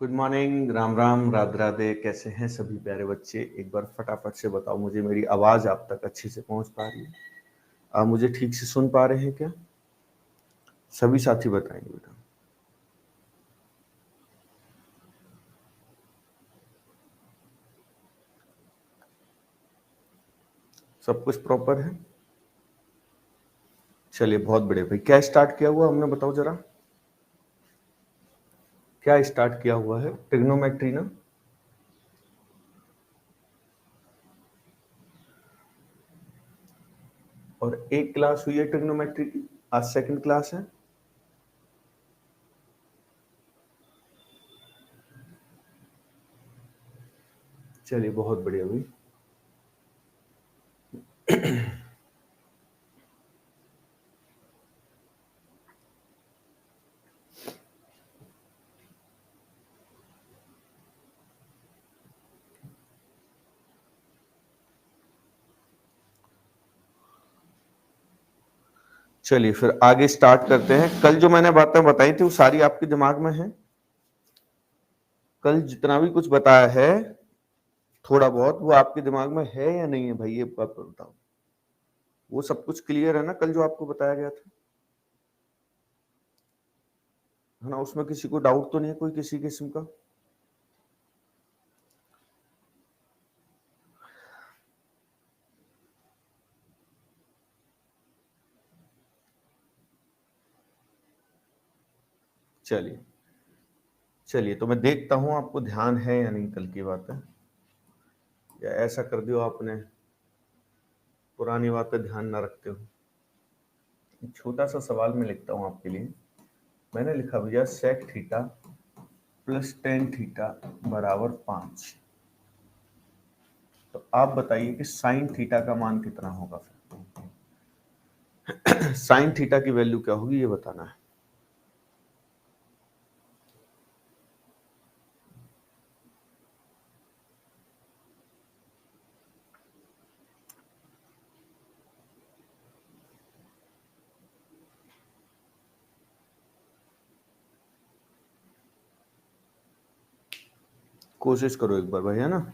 Good morning, Ram Ram, Radhe Radhe. कैसे हैं सभी प्यारे बच्चे? एक बार फटाफट से बताओ मुझे, मेरी आवाज आप तक अच्छे से पहुंच पा रही है? आप मुझे ठीक से सुन पा रहे हैं क्या? सभी साथी बताएंगे बेटा। सब कुछ प्रॉपर है? चलिए, बहुत बढ़िया भाई। क्या स्टार्ट किया हुआ हमने, बताओ जरा। क्या स्टार्ट किया हुआ है? ट्रिग्नोमेट्री ना? और एक क्लास हुई है ट्रिग्नोमेट्री की, आज सेकंड क्लास है। चलिए, बहुत बढ़िया भाई। चलिए फिर आगे स्टार्ट करते हैं। कल जो मैंने बातें बताई थी वो सारी आपके दिमाग में है? कल जितना भी कुछ बताया है थोड़ा बहुत, वो आपके दिमाग में है या नहीं है भाई? ये बात बताओ। वो सब कुछ क्लियर है ना कल जो आपको बताया गया था? है ना? उसमें किसी को डाउट तो नहीं है कोई किसी किस्म का? चलिए चलिए, तो मैं देखता हूं आपको ध्यान है या नहीं कल की बात है, या ऐसा कर दियो आपने पुरानी बातें ध्यान ना रखते हो। एक छोटा सा सवाल मैं लिखता हूं आपके लिए। मैंने लिखा भैया sec theta plus tan theta बराबर 5। तो आप बताइए कि साइन थीटा का मान कितना होगा? फिर साइन थीटा की वैल्यू क्या होगी ये बताना है। कोशिश करो एक बार भाई, है ना?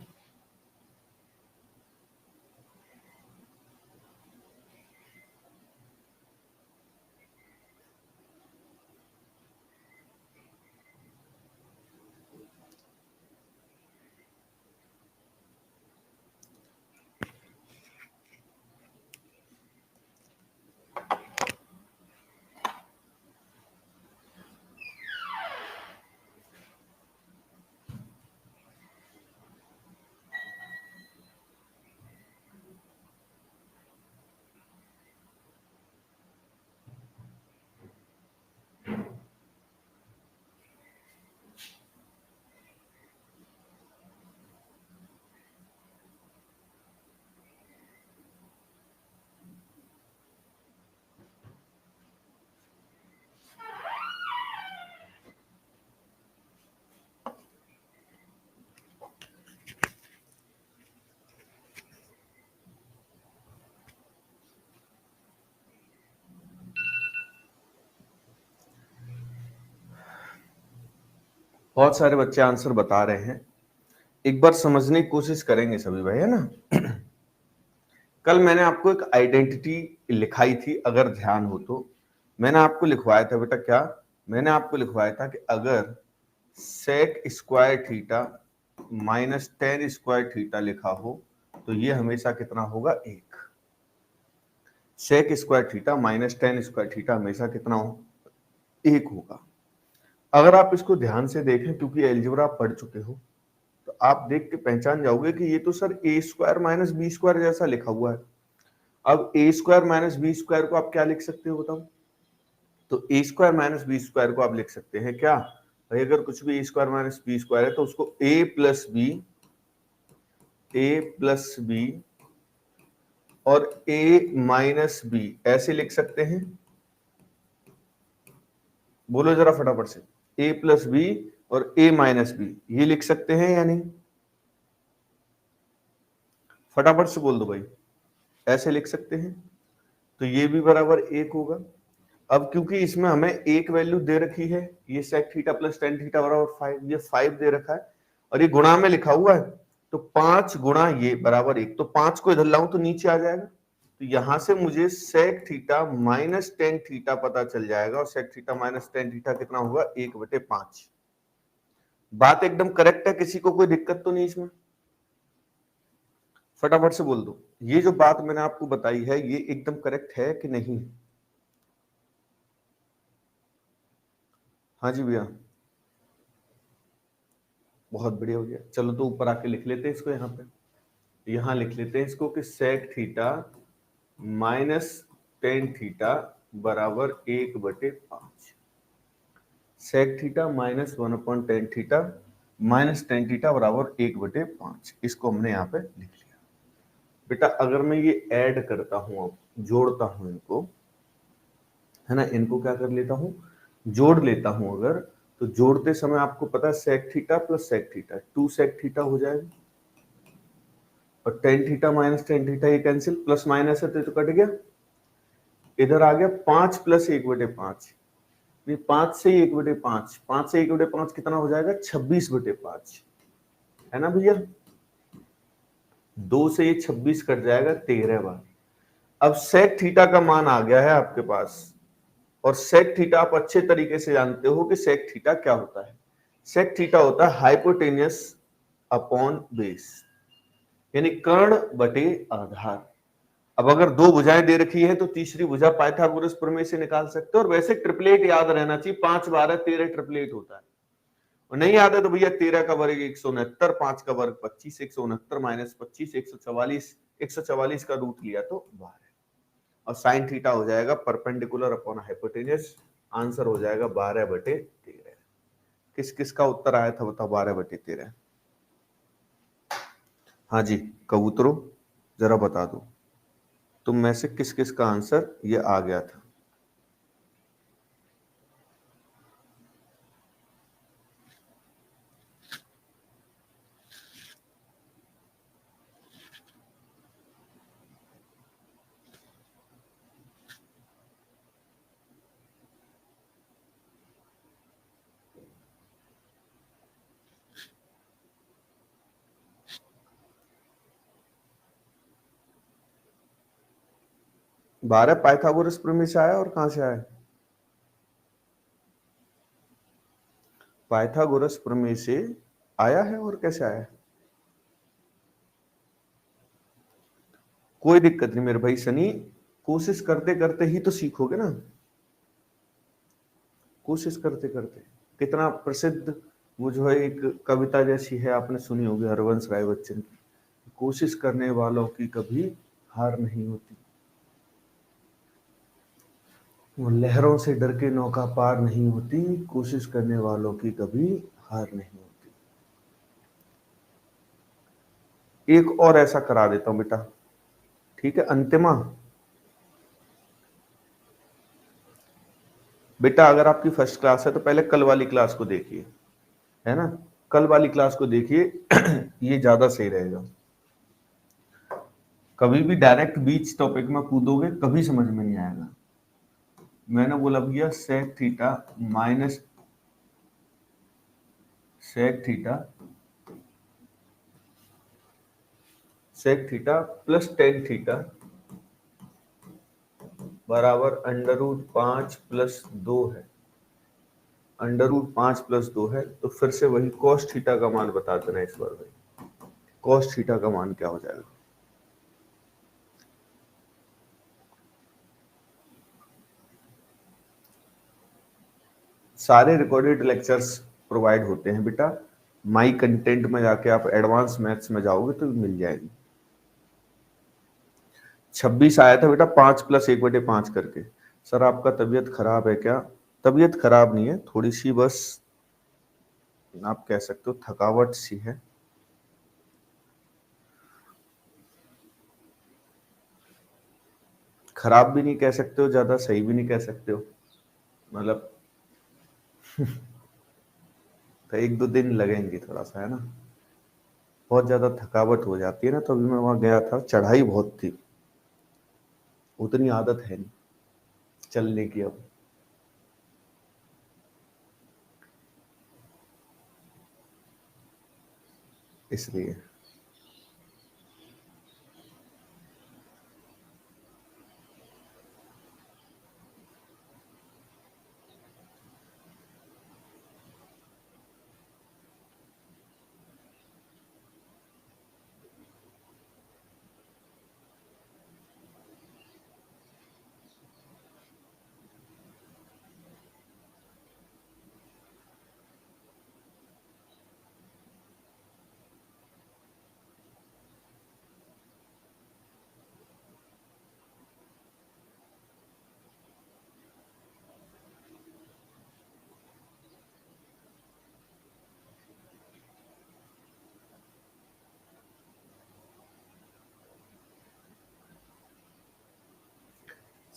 बहुत सारे बच्चे आंसर बता रहे हैं। एक बार समझने की कोशिश करेंगे सभी भाई, है ना? कल मैंने आपको एक आइडेंटिटी लिखाई थी, अगर ध्यान हो तो। मैंने आपको लिखवाया था बेटा, क्या मैंने आपको लिखवाया था कि अगर sec square theta minus tan square theta लिखा हो तो ये हमेशा कितना होगा? एक। Sec square theta minus tan square theta हमेशा कितना हो? एक होगा। अगर आप इसको ध्यान से देखें, क्योंकि एलजेब्रा आप पढ़ चुके हो, तो आप देख के पहचान जाओगे कि ये तो सर ए स्क्वायर माइनस बी स्क्वायर जैसा लिखा हुआ है। अब ए स्क्वायर माइनस बी स्क्वायर को आप क्या लिख सकते हो बताओ? तो ए स्क्वायर माइनस बी स्क्वायर को आप लिख सकते हैं क्या भाई? अगर कुछ भी ए स्क्वायर माइनस बी स्क्वायर है तो उसको ए प्लस बी और ए माइनस बी ऐसे लिख सकते हैं। बोलो जरा फटाफट से। ए प्लस बी और ए माइनस बी, ये लिख सकते हैं या नहीं? फटाफट से बोल दो भाई। ऐसे लिख सकते हैं। तो ये भी बराबर एक होगा। अब क्योंकि इसमें हमें एक वैल्यू दे रखी है, ये sec theta plus tan theta बराबर 5, ये 5 दे रखा है और ये गुणा में लिखा हुआ है, तो 5 गुणा ये बराबर 1, तो 5 को इधर लाऊं तो नीचे आ जाएगा, तो यहां से मुझे sec theta minus tan theta पता चल जाएगा, और sec theta minus tan theta कितना होगा 1/5। बात एकदम करेक्ट है, किसी को कोई दिक्कत तो नहीं इसमें? फटाफट से बोल दो, ये जो बात मैंने आपको बताई है ये एकदम करेक्ट है कि नहीं? हाँ जी भैया, बहुत बढ़िया हो गया। चलो तो ऊपर आके लिख लेते हैं इसको, यहाँ लिख लेते हैं इसको कि sec theta minus tan theta बराबर 1/5। sec theta minus 1/tan theta minus tan theta बराबर 1/5, इसको हमने यहाँ पे लिख लिया। बेटा अगर मैं ये ऐड करता हूं, अब जोड़ता हूं इनको, है ना, इनको क्या कर लेता हूं, जोड़ लेता हूं अगर, तो जोड़ते समय आपको पता है sec theta plus sec theta 2 sec theta हो जाएगा, और tan theta minus tan theta ये कैंसिल, प्लस माइनस है तो कट गया, इधर आ गया 5 प्लस 1/5, ये 5 से 1/5, 5 से 1/5 कितना हो जाएगा 26/5, है ना भैया, 2 से ये 26 कट जाएगा 13 बार। अब sec थीटा का मान आ गया है आपके पास, और sec थीटा आप अच्छे तरीके से जानते हो कि sec थीटा क्या होता है। sec थीटा होता है हाइपोटेनियस अपॉन बेस, यानी कर्ण बटे आधार। अब अगर दो भुजाएं दे रखी है तो तीसरी भुजा पाइथागोरस प्रमेय से निकाल सकते हो, और वैसे ट्रिपलेट याद रहना चाहिए, 5 12 13 ट्रिपलेट होता है, और नहीं याद है तो भैया 13 का वर्ग 169, 5 का वर्ग 25, 169 माइनस 25 144, 144 का रूट लिया तो 12, और साइन थीटा हो जाएगा परपेंडिकुलर अपॉन हाइपोटेनियस, आंसर हो जाएगा 12/13। किस किस का उत्तर आया था बताओ 12/13? हाँ जी कबूतरों, जरा बता दो तुम में से किस किस का आंसर ये आ गया था? बारह पाइथागोरस प्रमेय से आया, और कहां से आया? पाइथागोरस प्रमेय से आया है, और कैसे आया है? कोई दिक्कत नहीं मेरे भाई सनी, कोशिश करते करते ही तो सीखोगे ना, कोशिश करते करते। कितना प्रसिद्ध वो जो है एक कविता जैसी है, आपने सुनी होगी हरवंश राय बच्चन की, कोशिश करने वालों की कभी हार नहीं होती, वो लहरों से डर के नौका पार नहीं होती, कोशिश करने वालों की कभी हार नहीं होती। एक और ऐसा करा देता हूं बेटा, ठीक है अंतिमा, बेटा अगर आपकी फर्स्ट क्लास है तो पहले कल वाली क्लास को देखिए, है ना, कल वाली क्लास को देखिए ये ज्यादा सही रहेगा। कभी भी डायरेक्ट बीच टॉपिक में कूदोगे कभी समझ में नहीं आएगा। मैंने बोला भैया sec theta minus sec theta sec theta plus tan theta बराबर √5 प्लस 2 है, √5 प्लस 2 है, तो फिर से वही cos थीटा का मान बता देना इस बार भाई, cos थीटा का मान क्या हो जाएगा? सारे रिकॉर्डेड लेक्चर्स प्रोवाइड होते हैं बेटा, माई कंटेंट में जाके आप एडवांस मैथ्स में जाओगे तो मिल जाएगी। 26 आया था बेटा 5 प्लस 1/5 करके। सर आपका तबीयत खराब है क्या? तबीयत खराब नहीं है, थोड़ी सी बस आप कह सकते हो थकावट सी है। खराब भी नहीं कह सकते हो ज्यादा, सही भी नहीं कह सकते हो, मतलब तो 1-2 दिन लगेंगे थोड़ा सा, है ना, बहुत ज्यादा थकावट हो जाती है ना, तो अभी मैं वहां गया था, चढ़ाई बहुत थी, उतनी आदत है नहीं चलने की अब। इसलिए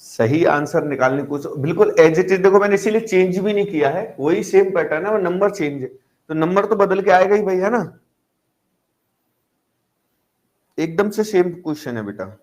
सही आंसर निकालने की कोशिश, बिल्कुल एज इट इज। देखो मैंने इसीलिए चेंज भी नहीं किया है, वही सेम पैटर्न है, वो नंबर चेंज है, तो नंबर तो बदल के आएगा ही भाई, है ना। एकदम से सेम क्वेश्चन है बेटा।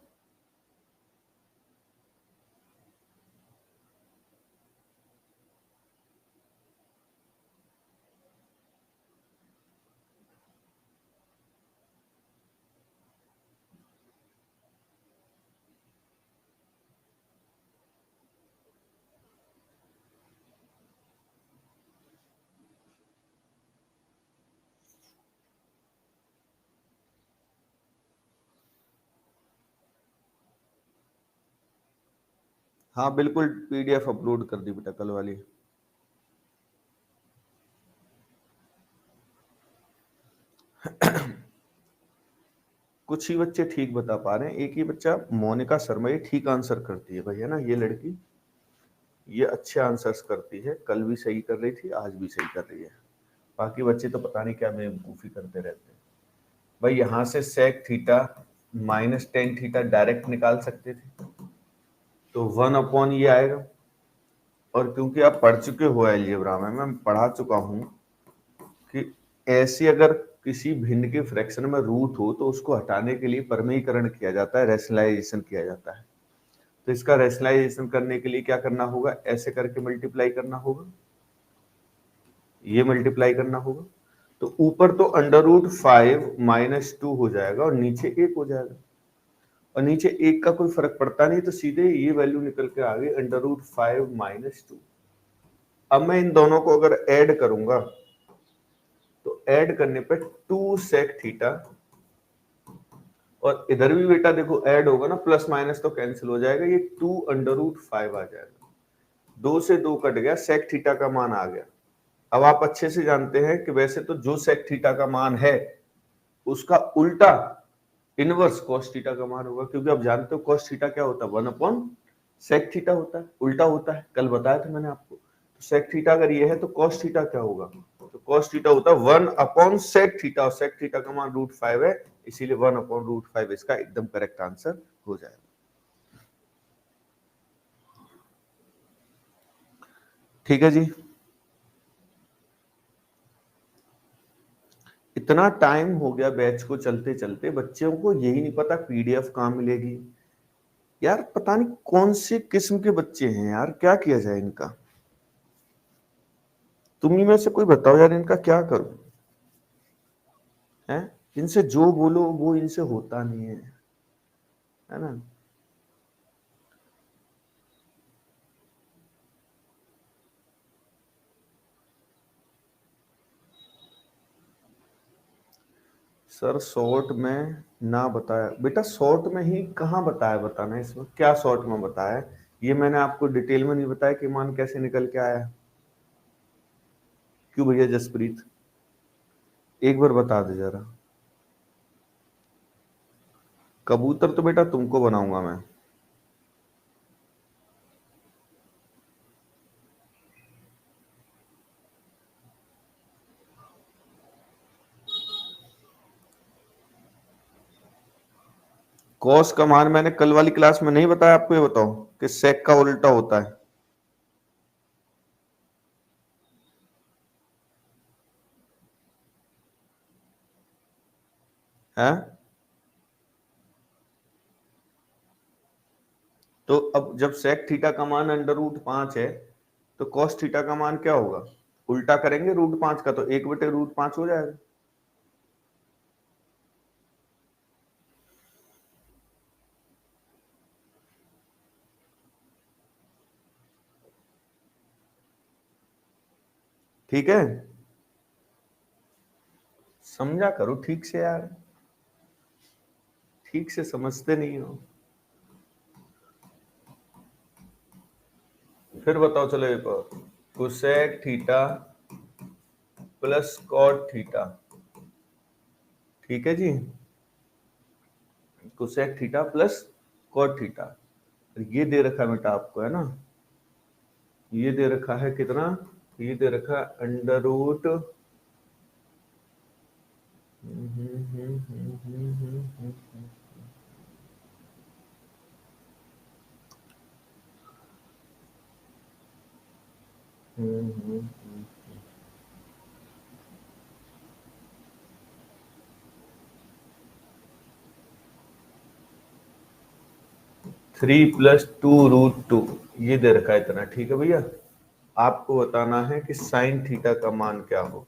हाँ बिल्कुल, पीडीएफ अपलोड कर दी बेटा कल वाली। कुछ ही बच्चे ठीक बता पा रहे हैं, एक ही बच्चा मोनिका शर्मा ये ठीक आंसर करती है भाई, है ना। ये लड़की ये अच्छे आंसर्स करती है, कल भी सही कर रही थी, आज भी सही कर रही है। बाकी बच्चे तो पता नहीं क्या बेवकूफी करते रहते हैं भाई। यहां से sec theta minus tan theta direct निकाल सकते थे, तो 1 अपॉन ये आएगा। और क्योंकि आप पढ़ चुके हो अलजेब्रा में, मैं पढ़ा चुका हूं कि ऐसी अगर किसी भिन्न के फ्रैक्शन में रूट हो तो उसको हटाने के लिए परमीकरण किया जाता है, रैशनलाइजेशन किया जाता है। तो इसका रैशनलाइजेशन करने के लिए क्या करना होगा, ऐसे करके मल्टीप्लाई करना होगा, ये मल्टीप्लाई करना होगा। तो ऊपर तो √5 - 2 हो जाएगा और नीचे 1 हो जाएगा, और नीचे 1 का कोई फर्क पड़ता नहीं, तो सीधे ये वैल्यू निकल के आ गई √5 - 2। अब मैं इन दोनों को अगर ऐड करूंगा तो ऐड करने पे 2 सेक थीटा, और इधर भी बेटा देखो ऐड होगा ना, प्लस माइनस तो कैंसिल हो जाएगा, ये 2√5 आ जाएगा। 2 से 2 कट गया, सेक थीटा का मान आ गया। अब आप अच्छे से जानते हैं कि वैसे तो जो सेक थीटा का मान है उसका उल्टा इनवर्स कॉस थीटा का मान होगा, क्योंकि आप जानते हो कॉस थीटा क्या होता है, 1/सेक थीटा होता है, उल्टा होता है, कल बताया था मैंने आपको। तो सेक थीटा अगर ये है तो कॉस थीटा क्या होगा, तो कॉस थीटा होता है 1/सेक थीटा, और सेक थीटा का मान √5 है, इसीलिए 1/√5 इसका एकदम करेक्ट आंसर हो जाएगा। ठीक है जी। इतना टाइम हो गया बैच को चलते चलते, बच्चों को यही नहीं पता पीडीएफ कहाँ मिलेगी। यार पता नहीं कौन से किस्म के बच्चे हैं यार, क्या किया जाए इनका। तुम ही में से कोई बताओ यार, इनका क्या करूं है। इनसे जो बोलो वो इनसे होता नहीं है ना। सर शॉर्ट में ना बताया बेटा, शॉर्ट में ही कहाँ बताया, बताना इसमें क्या शॉर्ट में बताया, ये मैंने आपको डिटेल में नहीं बताया कि मान कैसे निकल के आया। क्यों भैया जसप्रीत, एक बार बता दे जरा। कबूतर तो बेटा तुमको बनाऊंगा मैं। कॉस का मान मैंने कल वाली क्लास में नहीं बताया आपको, ये बताओ कि सेक का उल्टा होता है। तो अब जब सेक थीटा का मान √5 है तो कॉस थीटा का मान क्या होगा, उल्टा करेंगे √5 का तो 1/√5 हो जाएगा। ठीक है, समझा करो ठीक से यार, ठीक से समझते नहीं हो। फिर बताओ, चलो एक और, cosec theta plus cot theta, ठीक है जी, cosec theta plus cot theta. ये दे रखा है बेटा आपको, है ना, ये दे रखा है कितना, ये दे रखा है अंडर रूट 3 + 2√2, ये दे रखा है इतना, ठीक है भैया। आपको बताना है कि साइन थीटा का मान क्या होगा।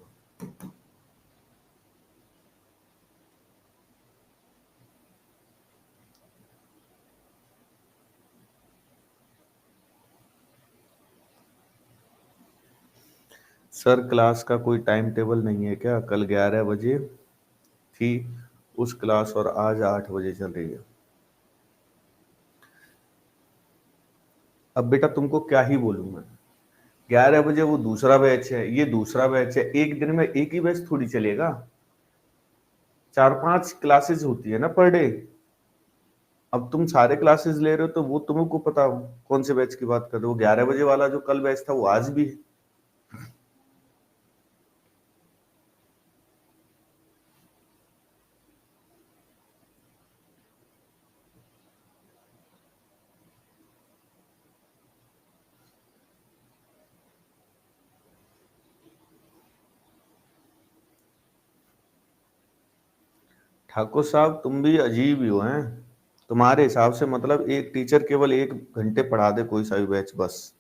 सर क्लास का कोई टाइम टेबल नहीं है क्या? कल 11 बजे थी उस क्लास और आज 8 बजे चल रही है। अब बेटा तुमको क्या ही बोलूं मैं, 11 बजे वो दूसरा बैच है, ये दूसरा बैच है, एक दिन में एक ही बैच थोड़ी चलेगा, 4-5 क्लासेस होती है ना पर डे। अब तुम सारे क्लासेस ले रहे हो तो वो तुमको पता हो कौन से बैच की बात कर रहे हो। 11 बजे वाला जो कल बैच था वो आज भी है। ठाकुर साहब तुम भी अजीब ही हो हैं, तुम्हारे हिसाब से मतलब एक टीचर केवल 1 घंटे पढ़ा दे कोई सा भी बैच बस।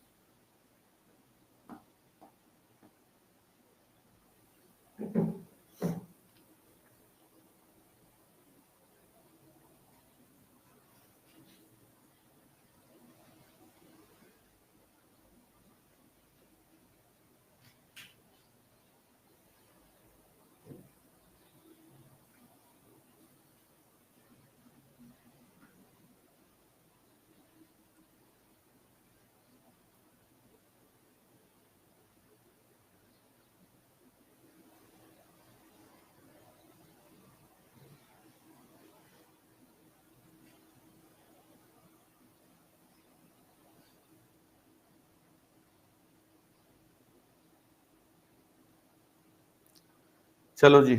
चलो जी,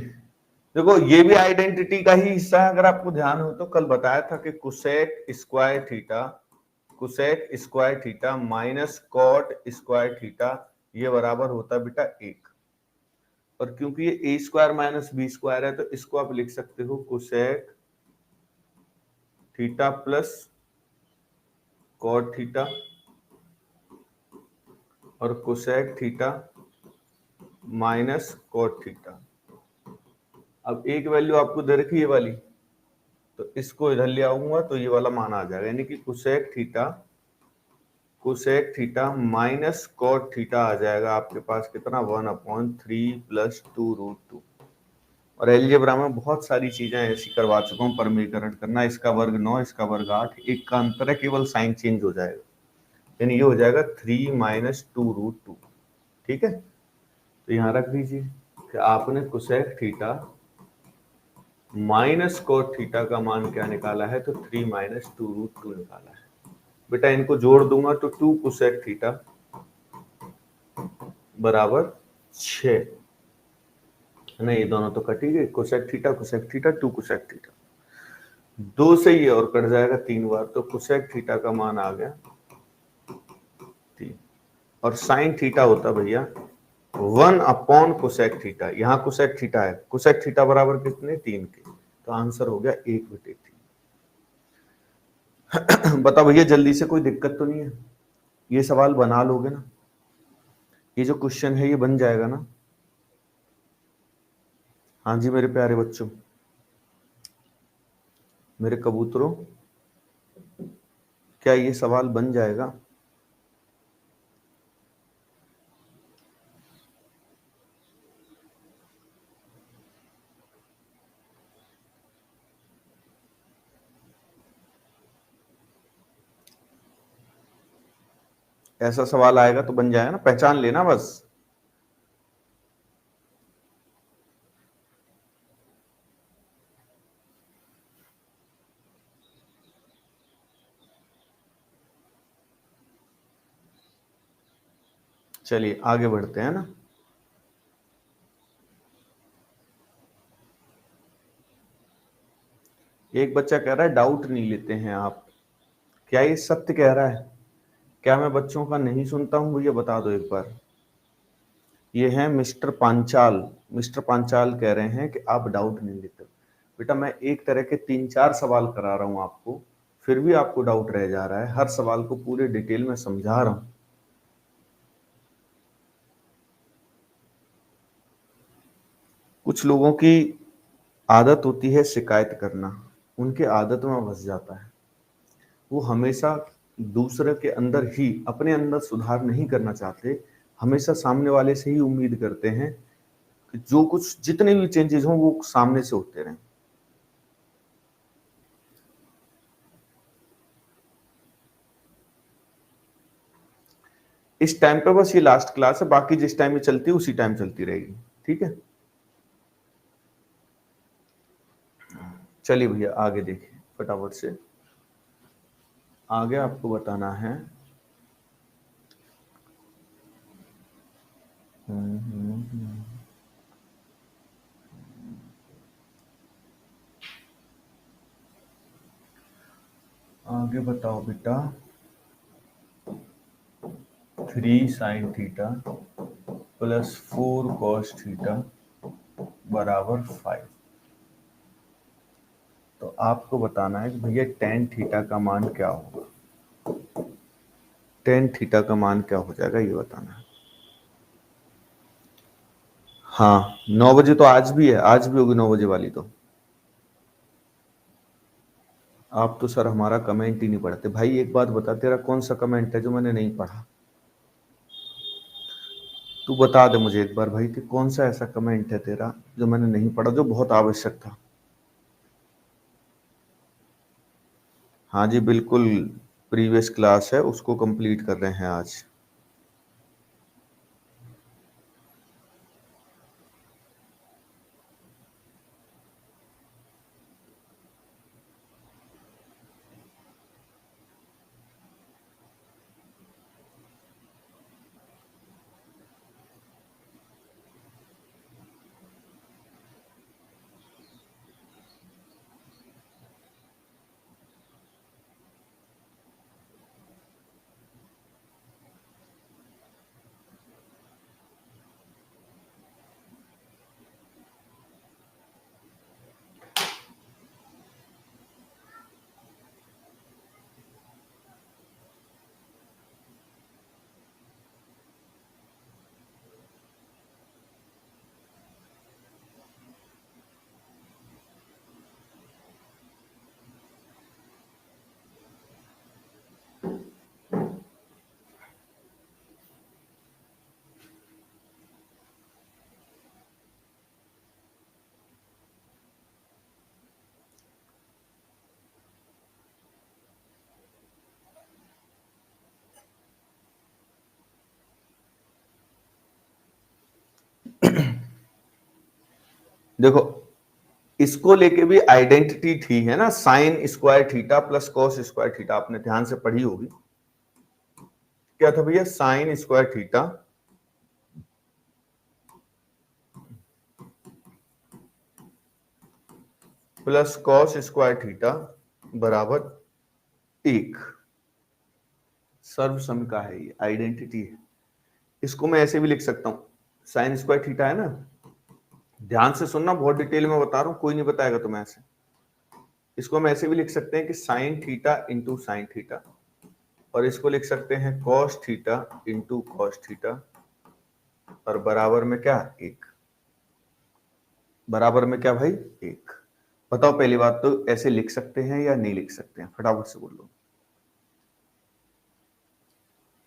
देखो ये भी आइडेंटिटी का ही हिस्सा है। अगर आपको ध्यान हो तो कल बताया था कि cosec square theta, cosec square theta minus cot square theta, ये बराबर होता है बेटा 1। और क्योंकि ये a square minus b square है तो इसको आप लिख सकते हो cosec theta plus cot theta और cosec theta minus cot theta. अब एक वैल्यू आपको दे रखी है वाली, तो इसको इधर ले आऊंगा तो ये वाला मान आ जाएगा, यानी कि cosec theta minus cot theta आ जाएगा आपके पास कितना, 1/3 + 2√2। और एलजेब्रा में बहुत सारी चीजें ऐसी करवा चुका हूँ, परमीकरण करना, इसका वर्ग 9, इसका वर्ग 8, एक का अंतर है, केवल साइन चेंज हो जाएगा, यानी ये हो जाएगा 3 - 2√2। ठीक है, तो यहाँ रख दीजिए कि आपने cosec theta minus cot theta का मान क्या निकाला है, तो 3 - 2√2 निकाला है। बेटा इनको जोड़ दूंगा तो 2 कुसेक थीटा बराबर 6 है ना, ये दोनों तो कट ही गए, कुसेक थीटा 2 कुसेक थीटा, 2 से ये और कट जाएगा 3 बार, तो कुसेक थीटा का मान आ गया 3। और साइन थीटा होता भैया 1/कोसेक थीटा, यहाँ कोसेक थीटा है, कोसेक थीटा बराबर कितने, 3 के, तो आंसर हो गया 1/3। बताओ भैया जल्दी से, कोई दिक्कत तो नहीं है, ये सवाल बना लोगे ना, ये जो क्वेश्चन है ये बन जाएगा ना? हाँ जी मेरे प्यारे बच्चों, मेरे कबूतरों, क्या ये सवाल बन जाएगा? ऐसा सवाल आएगा तो बन जाएगा ना, पहचान लेना बस। चलिए आगे बढ़ते हैं ना। एक बच्चा कह रहा है डाउट नहीं लेते हैं आप, क्या ये सत्य कह रहा है? क्या मैं बच्चों का नहीं सुनता हूं? ये बता दो एक बार। ये है मिस्टर पांचाल। मिस्टर पांचाल कह रहे हैं कि आप डाउट नहीं लेते। बेटा मैं एक तरह के 3-4 सवाल करा रहा हूं आपको, फिर भी आपको डाउट रह जा रहा है। हर सवाल को पूरे डिटेल में समझा रहा हूं। कुछ लोगों की आदत होती है शिकायत करना, उनके आदत में बस जाता है। वो हमेशा दूसरे के अंदर ही अपने अंदर सुधार नहीं करना चाहते, हमेशा सामने वाले से ही उम्मीद करते हैं कि जो कुछ जितने भी चेंजेस हों वो सामने से होते रहें। इस टाइम पे बस ये लास्ट क्लास है, बाकी जिस टाइम में चलती है उसी टाइम चलती रहेगी, ठीक है। चलिए भैया आगे देखिए फटाफट से। आगे आपको बताना है आगे बताओ बेटा। 3 sin theta plus 4 cos theta बराबर 5। तो आपको बताना है कि भैया tan थीटा का मान क्या होगा। tan थीटा का मान क्या हो जाएगा ये बताना है। हाँ 9 बजे तो आज भी है, आज भी होगी 9 बजे वाली तो। आप तो सर हमारा कमेंट ही नहीं पढ़ते। भाई एक बात बता, तेरा कौन सा कमेंट है जो मैंने नहीं पढ़ा? तू बता दे मुझे एक बार भाई कि कौन सा ऐसा कमेंट है तेरा जो मैंने नहीं पढ़ा, जो बहुत आवश्यक था। हाँ जी बिल्कुल, प्रीवियस क्लास है उसको कंप्लीट कर रहे हैं आज। देखो इसको लेके भी आइडेंटिटी थी है ना, sine square theta plus cos square theta, आपने ध्यान से पढ़ी होगी। क्या था भैया? Sine square theta plus cos square theta बराबर 1। सर्व समीका है ये, आइडेंटिटी है। इसको मैं ऐसे भी लिख सकता हूं, साइन स्क्वायर थीटा है ना, ध्यान से सुनना, बहुत डिटेल में बता रहा हूं, कोई नहीं बताएगा तुम्हें ऐसे। इसको हम ऐसे भी लिख सकते हैं कि sine theta into sine theta, और इसको लिख सकते हैं cos theta into cos theta, और बराबर में क्या? 1। बराबर में क्या भाई? 1। बताओ पहली बात तो ऐसे लिख सकते हैं या नहीं लिख सकते हैं? फटाफट से बोलो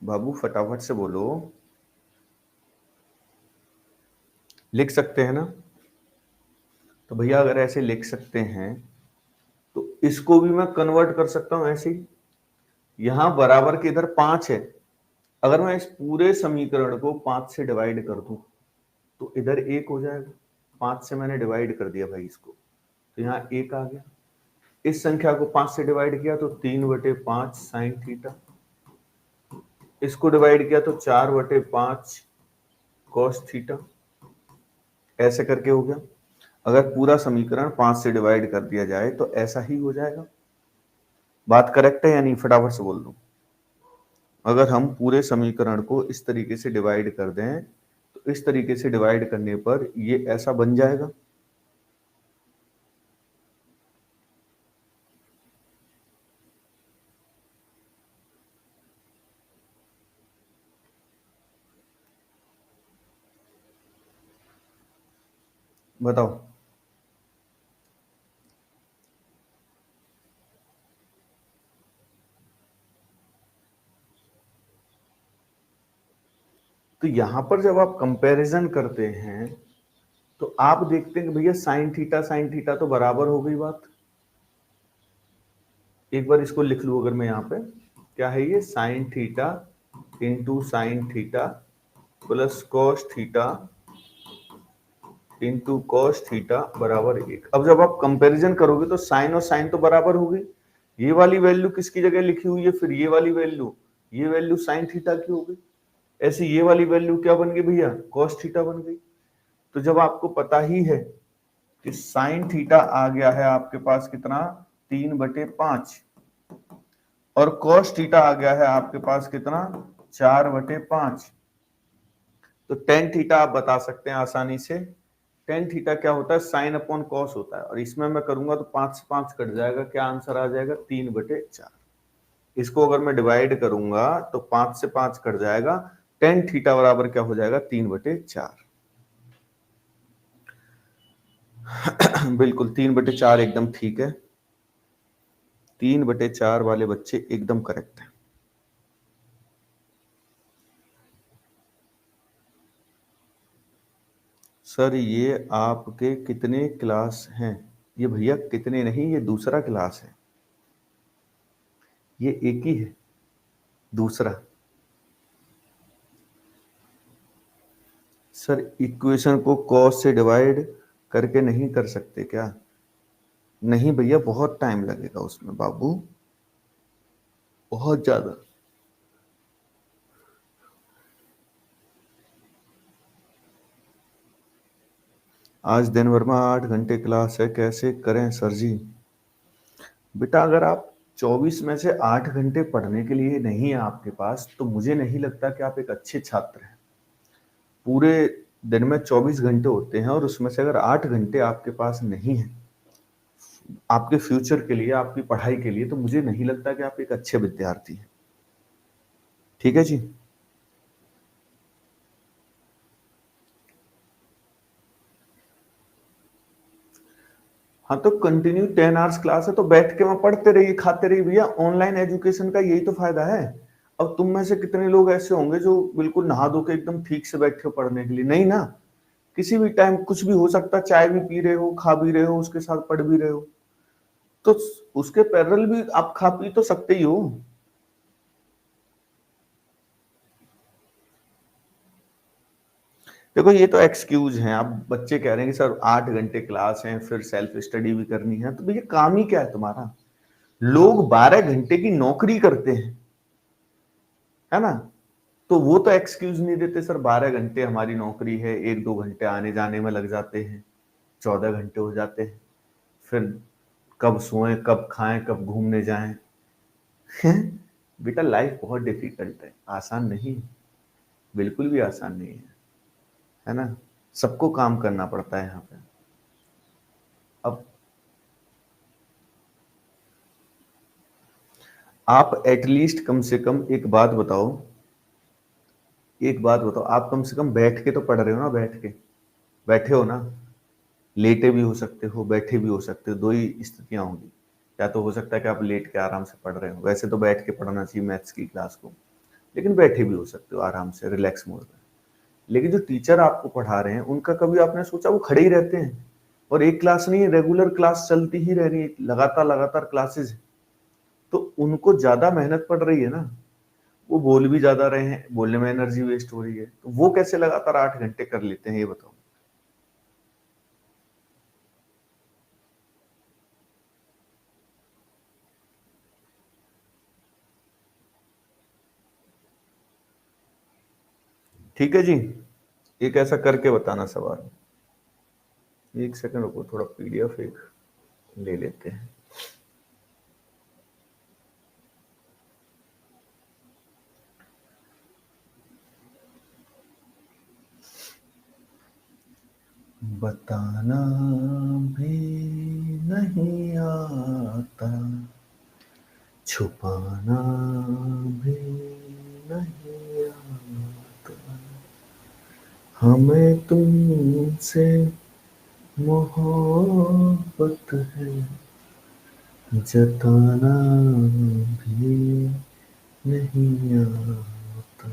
बाबू, फटाफट से बोलो। लिख सकते हैं ना? तो भैया अगर ऐसे लिख सकते हैं तो इसको भी मैं कन्वर्ट कर सकता हूं ऐसे ही। यहां बराबर के इधर 5 है, अगर मैं इस पूरे समीकरण को 5 से डिवाइड कर दूं तो इधर 1 हो जाएगा। 5 से मैंने डिवाइड कर दिया भाई इसको, तो यहाँ 1 आ गया। इस संख्या को 5 से डिवाइड किया तो 3/5 साइन थीटा, इसको डिवाइड किया तो 4/5 कॉस थीटा, ऐसे करके हो गया। अगर पूरा समीकरण 5 से डिवाइड कर दिया जाए तो ऐसा ही हो जाएगा। बात करेक्ट है या नहीं, फटाफट से बोल दो। अगर हम पूरे समीकरण को इस तरीके से डिवाइड कर दें तो इस तरीके से डिवाइड करने पर ये ऐसा बन जाएगा। बताओ। तो यहां पर जब आप कंपैरिजन करते हैं तो आप देखते हैं कि भैया साइन थीटा तो बराबर हो गई बात। एक बार इसको लिख लूं, अगर मैं यहाँ पे, क्या है ये, sine theta into sine theta plus cos theta into cos theta बराबर 1। अब जब आप कंपैरिजन करोगे तो साइन और साइन तो बराबर हो गई। ये वाली वैल्यू किसकी जगह लिखी हुई है, फिर ये वाली वैल्यू, ये वैल्यू साइन थीटा की हो गई। ऐसे ये वाली वैल्यू क्या बन गई भैया, कॉस थीटा बन गई। तो जब आपको पता ही है कि साइन थीटा आ गया है आपके पास कितना, 3/5, और कॉस थीटा आ गया है आपके पास कितना, 4/5, तो टेन थीटा आप बता सकते हैं आसानी से। टेन थीटा क्या होता है, साइन अपॉन कॉस होता है, और इसमें मैं करूंगा तो 5 से 5 कट जाएगा, क्या आंसर आ जाएगा, 3/4। इसको अगर मैं डिवाइड करूंगा तो 5 से 5 कट जाएगा, टेन थीटा बराबर क्या हो जाएगा, 3/4। बिल्कुल 3/4 एकदम ठीक है। 3/4 वाले बच्चे एकदम करेक्ट है। सर ये आपके कितने क्लास हैं, ये भैया कितने नहीं, ये दूसरा क्लास है, ये एक ही है, दूसरा। सर इक्वेशन को कॉस से डिवाइड करके नहीं कर सकते क्या, नहीं भैया बहुत टाइम लगेगा उसमें बाबू, बहुत ज्यादा। आज दिन भर में 8 घंटे क्लास है, कैसे करें सर जी। बेटा अगर आप 24 में से 8 घंटे पढ़ने के लिए नहीं है आपके पास, तो मुझे नहीं लगता कि आप एक अच्छे छात्र हैं। पूरे दिन में 24 घंटे होते हैं और उसमें से अगर 8 घंटे आपके पास नहीं है आपके फ्यूचर के लिए, आपकी पढ़ाई के लिए, तो मुझे नहीं लगता कि आप एक अच्छे विद्यार्थी हैं। ठीक है जी। हाँ तो कंटिन्यू 10 आवर्स क्लास है तो बैठ के वहां पढ़ते रहिए, खाते रहिए भैया। ऑनलाइन एजुकेशन का यही तो फायदा है। अब तुम में से कितने लोग ऐसे होंगे जो बिल्कुल नहा धो के एकदम ठीक से बैठे हो पढ़ने के लिए, नहीं ना। किसी भी टाइम कुछ भी हो सकता है, चाय भी पी रहे हो, खा भी रहे हो, उसके साथ पढ़ भी रहे हो, तो उसके पैरेलल भी आप खा पी तो सकते ही हो। देखो ये तो एक्सक्यूज है, आप बच्चे कह रहे हैं कि सर 8 घंटे क्लास है, फिर सेल्फ स्टडी भी करनी है, तो भैया काम ही क्या है तुम्हारा। लोग 12 घंटे की नौकरी करते हैं, है ना, तो वो तो एक्सक्यूज नहीं देते, सर 12 घंटे हमारी नौकरी है, 1-2 घंटे आने जाने में लग जाते हैं, 14 घंटे हो जाते हैं, फिर कब सोएं, कब खाएं, कब घूमने जाएं। बेटा लाइफ बहुत डिफिकल्ट है, आसान नहीं है, बिल्कुल भी आसान नहीं है ना। सबको काम करना पड़ता है यहाँ पे। अब आप एटलीस्ट कम से कम एक बात बताओ, एक बात बताओ, आप कम से कम बैठ के तो पढ़ रहे हो ना, बैठ के बैठे हो ना। लेटे भी हो सकते हो, बैठे भी हो सकते हो, दो ही स्थितियां होंगी। या तो हो सकता है कि आप लेट के आराम से पढ़ रहे हो, वैसे तो बैठ के पढ़ना चाहिए मैथ्स की क्लास को, लेकिन बैठे भी हो सकते हो आराम से रिलैक्स मोड में। लेकिन जो टीचर आपको पढ़ा रहे हैं उनका कभी आपने सोचा, वो खड़े ही रहते हैं और एक क्लास नहीं, रेगुलर क्लास चलती ही रह रही है, लगातार लगातार क्लासेस, तो उनको ज्यादा मेहनत पड़ रही है ना। वो बोल भी ज्यादा रहे हैं, बोलने में एनर्जी वेस्ट हो रही है, तो वो कैसे लगातार 8 घंटे कर लेते हैं, ये बताओ। ठीक है जी, एक ऐसा करके बताना सवाल। एक सेकंड रुको, थोड़ा पीडीएफ एक ले लेते हैं। बताना भी नहीं आता, छुपाना भी नहीं आता, हमें तुमसे मोहब्बत है, जताना भी नहीं आता।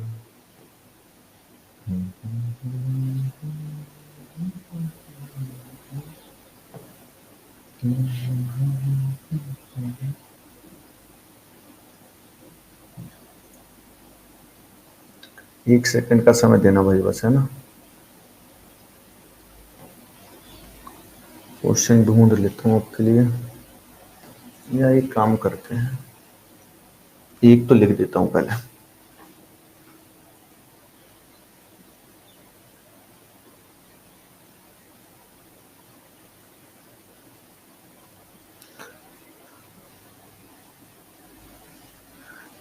एक सेकंड का समय देना भाई, बस, है ना। क्वेश्चन ढूंढ लेता हूँ आपके लिए, या एक काम करते हैं, एक तो लिख देता हूँ पहले।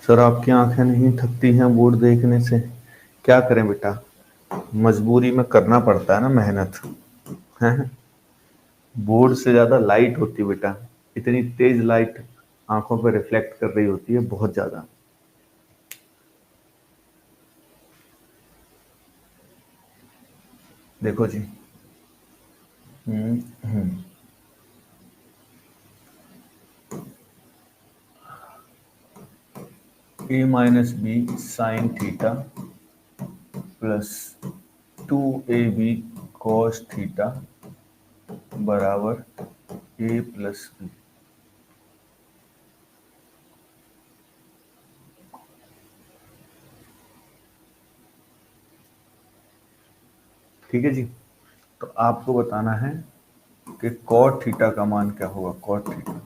सर आपकी आंखें नहीं थकती हैं बोर्ड देखने से? क्या करें बेटा, मजबूरी में करना पड़ता है ना मेहनत, है। बोर्ड से ज्यादा लाइट होती है बेटा, इतनी तेज लाइट आंखों पर रिफ्लेक्ट कर रही होती है, बहुत ज्यादा। देखो जी। हम्म हम्म a minus b sine theta plus 2ab cos theta बराबर ए प्लस बी। ठीक है जी, तो आपको बताना है कि कॉट थीटा का मान क्या होगा, कॉट थीटा।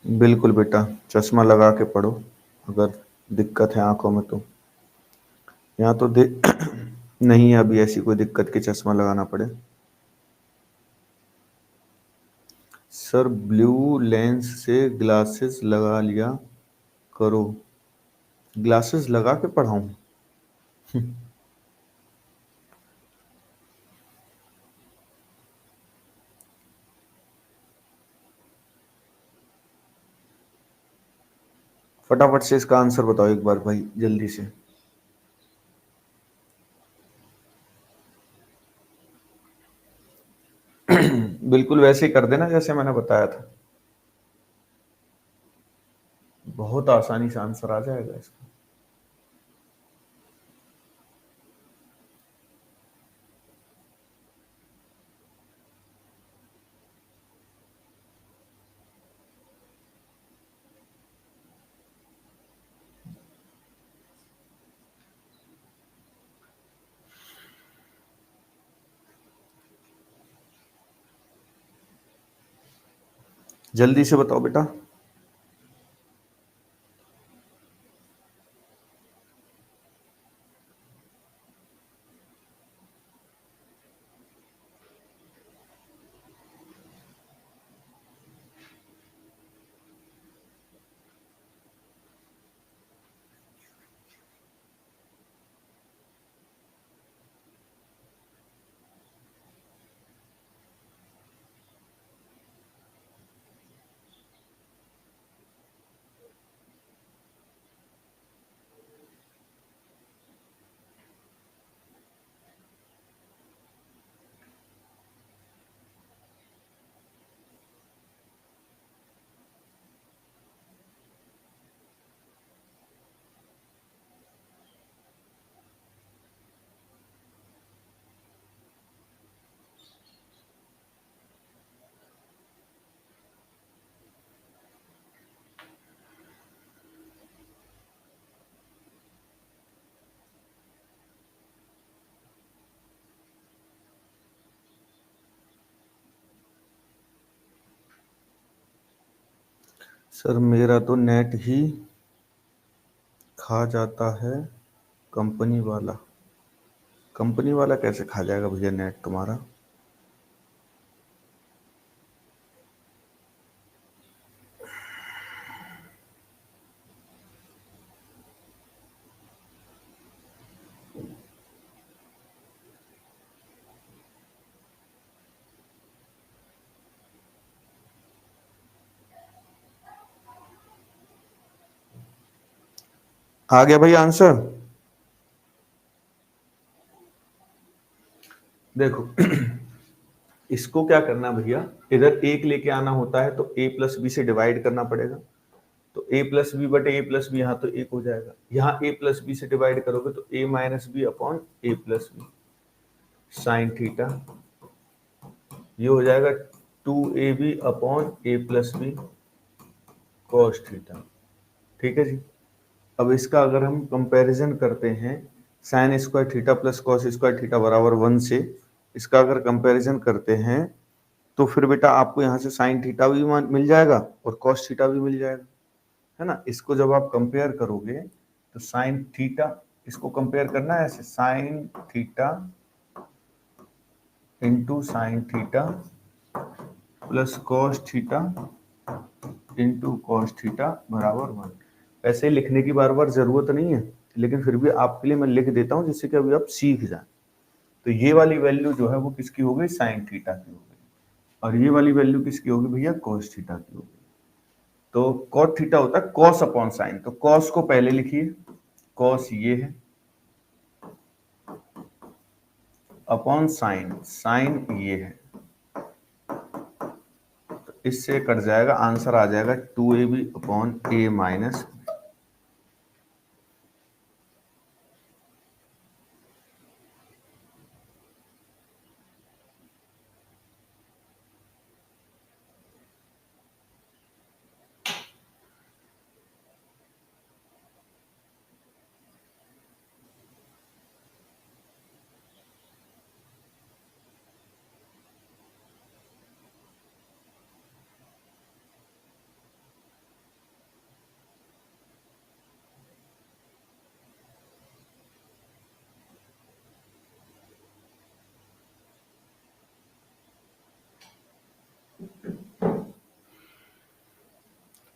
बिल्कुल बेटा, चश्मा लगा के पढ़ो अगर दिक्कत है आंखों में तो। यहाँ तो नहीं है अभी ऐसी कोई दिक्कत कि चश्मा लगाना पड़े। सर ब्लू लेंस से ग्लासेस लगा लिया करो, ग्लासेस लगा के पढ़ाऊं? फटाफट से इसका आंसर बताओ एक बार भाई, जल्दी से। बिल्कुल वैसे ही कर देना जैसे मैंने बताया था, बहुत आसानी से आंसर आ जाएगा इसका। जल्दी से बताओ बेटा। सर मेरा तो नेट ही खा जाता है कंपनी वाला। कंपनी वाला कैसे खा जाएगा भैया नेट तुम्हारा? आ गया भैया आंसर? देखो इसको क्या करना भैया, इधर एक लेके आना होता है तो a प्लस बी से डिवाइड करना पड़ेगा। तो a प्लस बी बटे a प्लस बी, यहाँ तो एक हो जाएगा। यहाँ a प्लस बी से डिवाइड करोगे तो a minus b upon a plus b sine theta, ये हो जाएगा 2ab upon a plus b cos theta. ठीक है जी। अब इसका अगर हम कंपैरिजन करते हैं sine square theta plus cos square theta बराबर 1 से, इसका अगर कंपैरिजन करते हैं तो फिर बेटा आपको यहाँ से साइन थीटा भी मिल जाएगा और कॉस थीटा भी मिल जाएगा, है ना। इसको जब आप कंपेयर करोगे तो साइन थीटा, इसको कंपेयर करना है ऐसे, sine theta into sine theta plus cos theta into cos theta बराबर 1। ऐसे लिखने की बार बार जरूरत नहीं है, लेकिन फिर भी आपके लिए मैं लिख देता हूँ जिससे कि अभी आप सीख जाए। तो ये वाली वैल्यू जो है वो किसकी हो गई? साइन थीटा की हो गई। और ये वाली वैल्यू किसकी होगी भैया? कॉस थीटा की होगी। तो कॉट थीटा होता है कॉस अपॉन साइन, तो कॉस को पहले लिखिए, कॉस ये है, अपॉन साइन, साइन ये है। तो इससे कट जाएगा, आंसर आ जाएगा 2ab अपॉन a माइनस।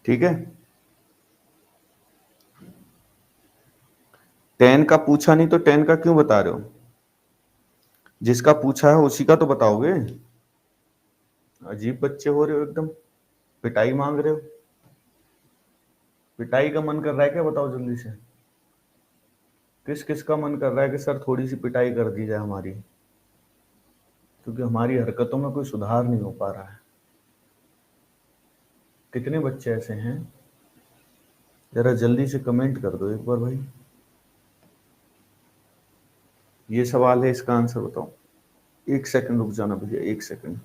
ठीक है, टेन का पूछा नहीं तो टेन का क्यों बता रहे हो? जिसका पूछा है उसी का तो बताओगे। अजीब बच्चे हो रहे हो एकदम, पिटाई मांग रहे हो। पिटाई का मन कर रहा है क्या? बताओ जल्दी से, किस किस का मन कर रहा है कि सर थोड़ी सी पिटाई कर दी जाए हमारी, क्योंकि हमारी हरकतों में कोई सुधार नहीं हो पा रहा है। कितने बच्चे ऐसे हैं? जरा जल्दी से कमेंट कर दो एक बार भाई। ये सवाल है, इसका आंसर बताओ। एक सेकंड रुक जाना भैया, एक सेकंड।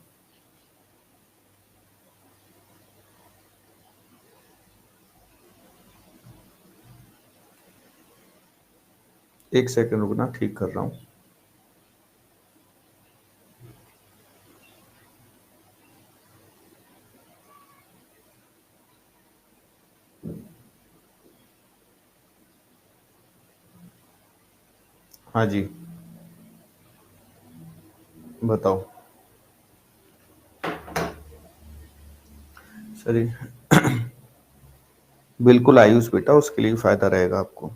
एक सेकंड रुकना, ठीक कर रहा हूं। हाँ जी, बताओ। सर बिल्कुल आयुष बेटा, उसके लिए फायदा रहेगा आपको।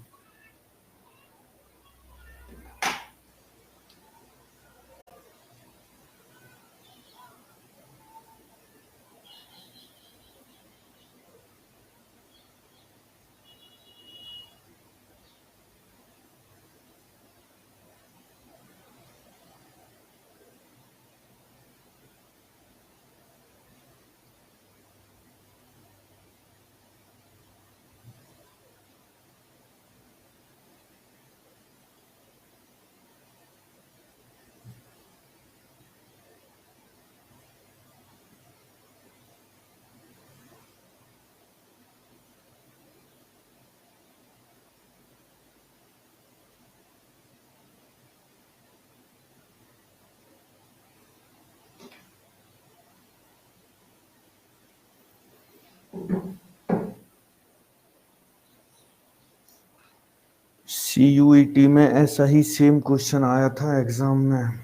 CUET में ऐसा ही सेम क्वेश्चन आया था एग्जाम में।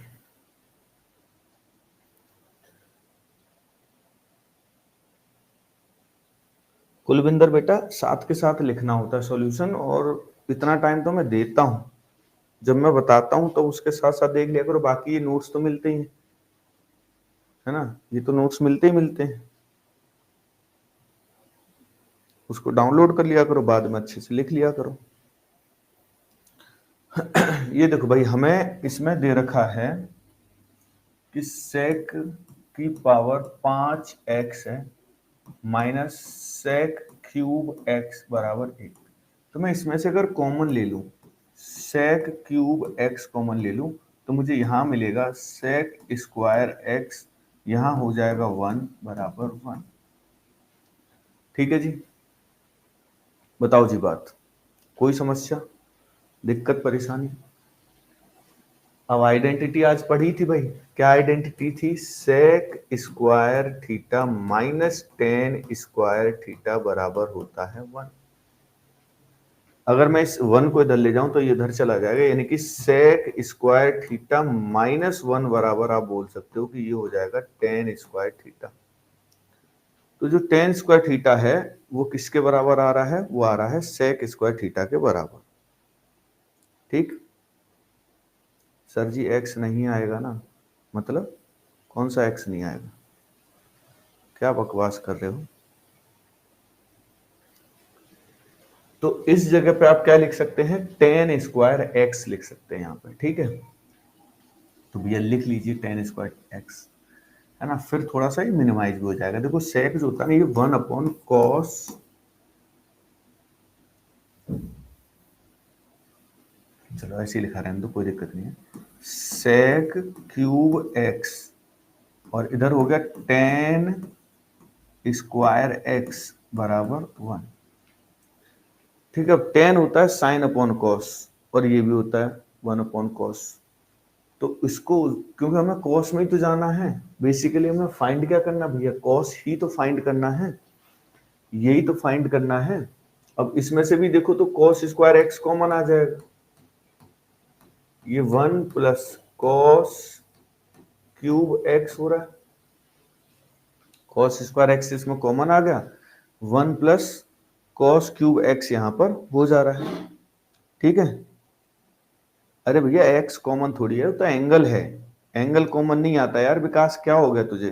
कुलविंदर बेटा साथ के साथ लिखना होता है सॉल्यूशन, और इतना टाइम तो मैं देता हूं, जब मैं बताता हूं तो उसके साथ साथ देख लिया करो, बाकी ये नोट्स तो मिलते ही हैं, है ना, ये तो नोट्स मिलते ही मिलते हैं, उसको डाउनलोड कर लिया करो, बाद में अच्छे से लिख लिया करो। ये देखो भाई, हमें इसमें दे रखा है कि सेक की पावर 5x है माइनस सेक क्यूब x बराबर 1। तो मैं इसमें से अगर कॉमन ले लूं, सेक क्यूब x कॉमन ले लूं, तो मुझे यहां मिलेगा सेक स्क्वायर x, यहां हो जाएगा 1 बराबर 1। ठीक है जी, बताओ जी बात, कोई समस्या, दिक्कत, परेशानी? अब आइडेंटिटी आज पढ़ी थी भाई, क्या आइडेंटिटी थी? Sec square theta minus tan square theta बराबर होता है 1। अगर मैं इस 1 को इधर ले जाऊं तो ये इधर चला जाएगा, यानी कि सेक स्क्वायर थीटा माइनस 1 बराबर आप बोल सकते हो कि ये हो जाएगा टेन स्क्वायर थीटा। तो जो टेन स्क्वायर थीटा है वो किसके बराबर आ रहा है? वो आ रहा है सेक स्क्वायर थीटा के बराबर। ठीक सर जी, एक्स नहीं आएगा ना? मतलब कौन सा एक्स नहीं आएगा? क्या बकवास कर रहे हो? तो इस जगह पे आप क्या लिख सकते हैं? टेन स्क्वायर एक्स लिख सकते हैं यहाँ पे। ठीक है, तो भैया लिख लीजिए टेन स्क्वायर एक्स, है ना। फिर थोड़ा सा ये मिनिमाइज भी हो जाएगा। देखो सेक जो होता है ना, ये 1 अपॉन कॉस, चलो ऐसे ही लिखा रहने दो, कोई दिक्कत नहीं है, सेक क्यूब एक्स, और इधर हो गया टेन स्क्वायर एक्स बराबर 1। ठीक है, अब टेन होता है साइन अपॉन कॉस, और ये भी होता है 1 अपॉन कॉस। तो इसको, क्योंकि हमें कॉस में ही तो जाना है, बेसिकली हमें फाइंड क्या करना भैया? कॉस ही तो फाइंड करना है, यही तो फाइंड करना है। अब इसमें से भी देखो तो कॉस स्क्वायर एक्स कॉमन आ जाएगा, ये 1 प्लस कॉस क्यूब एक्स हो रहा है, कॉस स्क्वायर एक्स इसमें कॉमन आ गया, 1 प्लस कॉस क्यूब एक्स यहां पर हो जा रहा है। ठीक है, अरे भैया एक्स कॉमन थोड़ी है, तो एंगल है, एंगल कॉमन नहीं आता यार। विकास क्या हो गया तुझे,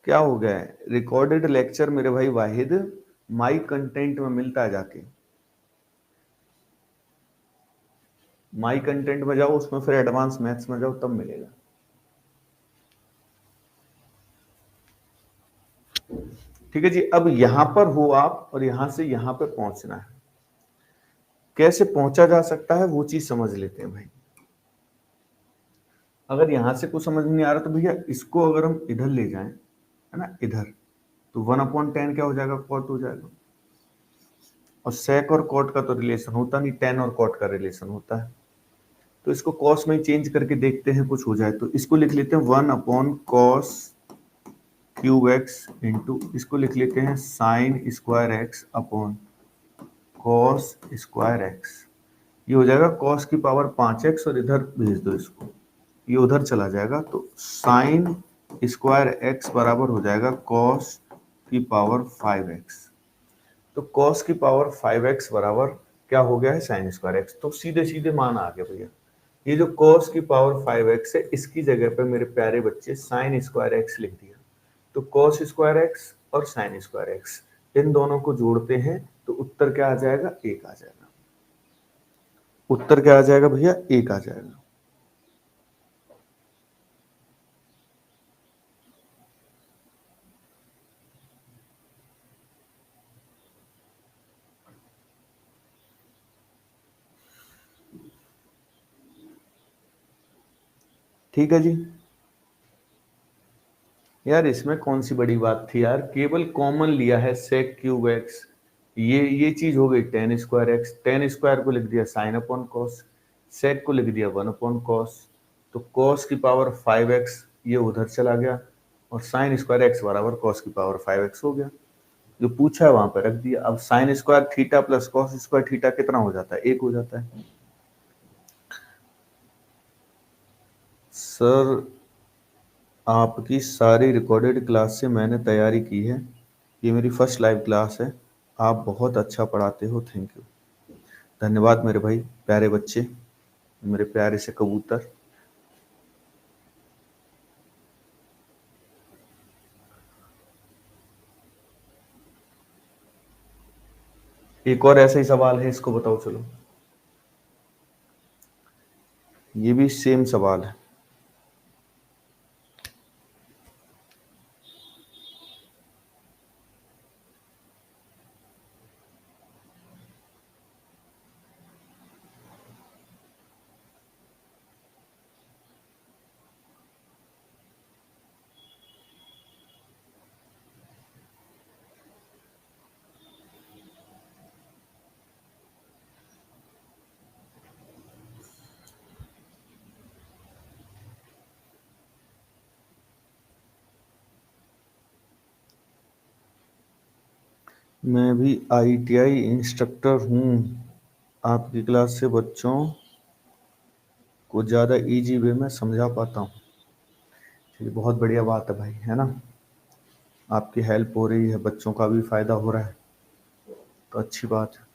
क्या हो गया है? रिकॉर्डेड लेक्चर मेरे भाई वाहिद माई कंटेंट में मिलता है, जाके माई कंटेंट में जाओ, उसमें फिर एडवांस मैथ्स में जाओ, तब मिलेगा। ठीक है जी, अब यहां पर हो आप, और यहां से यहां पे पहुंचना है। कैसे पहुंचा जा सकता है वो चीज समझ लेते हैं भाई। अगर यहां से कुछ समझ में नहीं आ रहा तो भैया इसको अगर हम इधर ले जाएं, है ना, इधर, तो 1/10 क्या हो जाएगा? कॉट हो जाएगा। और सेक और कॉट का तो रिलेशन होता नहीं, टेन और कॉट का रिलेशन होता है। तो इसको कॉस में चेंज करके देखते हैं कुछ हो जाए तो। इसको लिख लेते हैं 1/cos क्यूब एक्स इंटू, इसको लिख लेते हैं sine square x upon cos square x. ये हो जाएगा कॉस की पावर 5x, और इधर भेज दो इसको, ये उधर चला जाएगा, तो साइन स्क्वायर एक्स बराबर हो जाएगा कॉस की पावर 5x। तो कॉस की पावर 5x बराबर क्या हो गया है? Sine square x. तो सीधे सीधे मान आ गया भैया, ये जो cos की पावर 5x है, इसकी जगह पे मेरे प्यारे बच्चे साइन स्क्वायर एक्स लिख दिया। तो cos स्क्वायर एक्स और साइन स्क्वायर एक्स, इन दोनों को जोड़ते हैं तो उत्तर क्या आ जाएगा? 1 आ जाएगा। उत्तर क्या आ जाएगा भैया? 1 आ जाएगा। ठीक है जी, यार इसमें कौन सी बड़ी बात थी यार, केवल कॉमन लिया है सेक क्यूब एक्स, ये चीज हो गई ten square x, ten square को लिख दिया साइन अपॉन कॉस, सेक को लिख दिया 1 अपॉन कॉस। तो कॉस की पावर 5x ये उधर चला गया, और साइन स्क्वायर एक्स बराबर कॉस की पावर 5x हो गया। जो पूछा है वहां पर रख दिया। अब sine square theta plus cos square theta कितना हो जाता है? 1 हो जाता है। सर आपकी सारी रिकॉर्डेड क्लास से मैंने तैयारी की है, ये मेरी फर्स्ट लाइव क्लास है। आप बहुत अच्छा पढ़ाते हो, थैंक यू। धन्यवाद मेरे भाई, प्यारे बच्चे, मेरे प्यारे से कबूतर। एक और ऐसा ही सवाल है, इसको बताओ। चलो, ये भी सेम सवाल है। मैं भी ITI इंस्ट्रक्टर हूँ, आपकी क्लास से बच्चों को ज़्यादा इजी वे में समझा पाता हूँ। चलिए, बहुत बढ़िया बात है भाई, है ना। आपकी हेल्प हो रही है, बच्चों का भी फायदा हो रहा है, तो अच्छी बात है।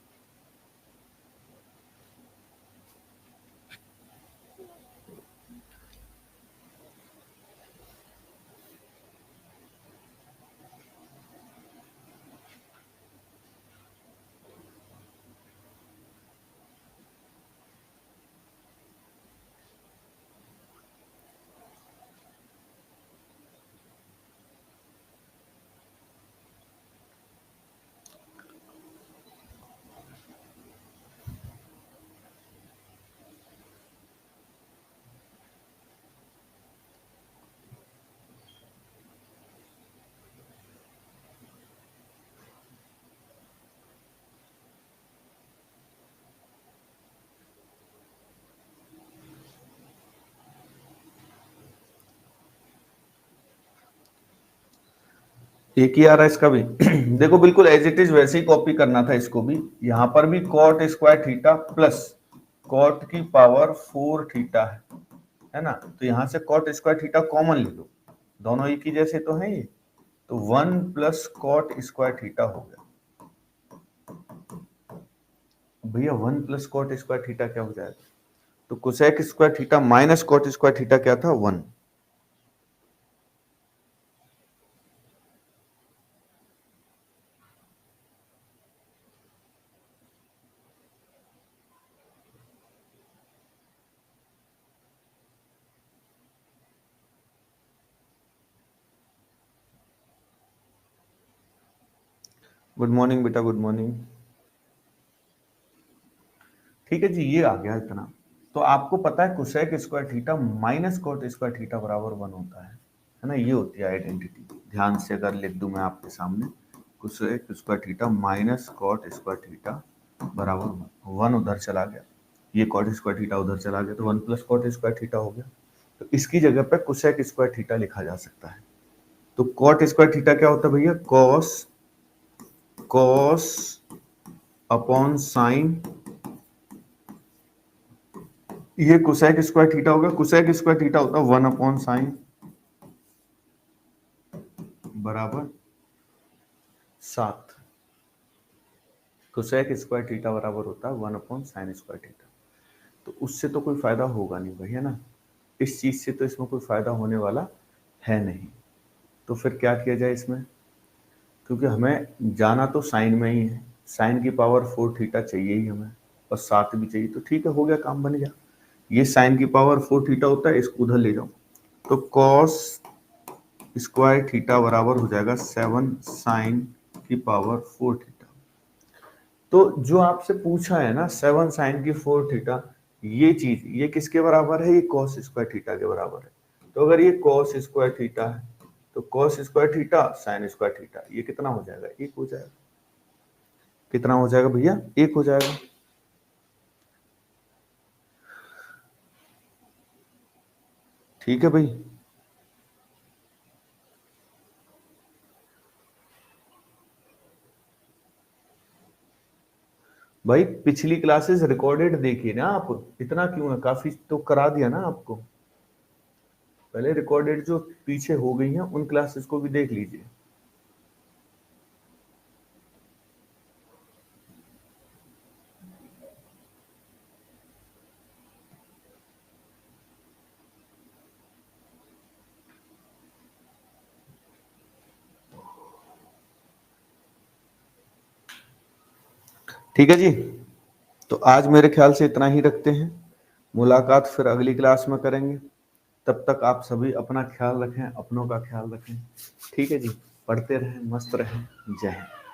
एक ही आ रहा है इसका भी। देखो, बिल्कुल एज इट इज वैसे ही कॉपी करना था इसको भी। यहाँ पर भी cot square theta plus cot की पावर 4 थीटा है ना। तो यहाँ से कॉट स्क्वायर थीटा कॉमन ले लो, दोनों एक ही जैसे तो हैं ये। तो 1 प्लस कॉट स्क्वायर थीटा हो गया। भैया 1 प्लस कॉट स्क्वायर थीटा क्या हो जाएगा? तो cosec square theta minus cot square theta क्या था? 1। गुड मॉर्निंग बेटा, गुड मॉर्निंग। ठीक है जी, ये आ गया इतना। तो आपको पता है cosec square theta minus cot square theta बराबर 1 होता है ना। ये होती है आइडेंटिटी। ध्यान से अगर लिख दूं मैं आपके सामने, cosec square theta minus cot square theta बराबर 1 उधर चला गया, ये कॉट स्क्वायर थीटा उधर चला गया, तो 1 प्लस कॉट स्क्वायर थीटा हो गया। तो इसकी जगह पे कोसेक स्क्वायर थीटा लिखा जा सकता है। तो कॉट स्क्वायर थीटा क्या होता है भैया? कॉस कॉस अपॉन साइन, ये कोसेक स्क्वायर थीटा होगा। कोसेक स्क्वायर थीटा होता है 1 अपॉन साइन बराबर 7। कोसेक स्क्वायर थीटा बराबर होता है 1 अपॉन साइन स्क्वायर थीटा। तो उससे तो कोई फायदा होगा नहीं भैया ना, इस चीज से तो इसमें कोई फायदा होने वाला है नहीं। तो फिर क्या किया जाए इसमें? क्योंकि हमें जाना तो साइन में ही है, साइन की पावर 4 थीटा चाहिए ही हमें, और 7 भी चाहिए। तो ठीक है, हो गया, काम बन गया। ये साइन की पावर 4 थीटा होता है, इसको उधर ले जाओ। तो कॉस स्क्वायर थीटा बराबर हो जाएगा 7 साइन की पावर 4 थीटा। तो जो आपसे पूछा है ना 7 साइन की 4 थीटा, ये चीज ये किसके बराबर है? ये कॉस स्क्वायर थीटा के बराबर है। तो अगर ये कॉस स्क्वायर थीटा है, तो cos square theta sine square theta, ये कितना हो जाएगा? 1 हो जाएगा। कितना हो जाएगा भैया? 1 हो जाएगा। ठीक है भाई। भाई पिछली क्लासेस रिकॉर्डेड देखिए ना आप, इतना क्यों है, काफी तो करा दिया ना आपको। पहले रिकॉर्डेड जो पीछे हो गई हैं उन क्लासेस को भी देख लीजिए। ठीक है जी, तो आज मेरे ख्याल से इतना ही रखते हैं, मुलाकात फिर अगली क्लास में करेंगे। तब तक आप सभी अपना ख्याल रखें, अपनों का ख्याल रखें। ठीक है जी, पढ़ते रहें, मस्त रहें। जय हिंद।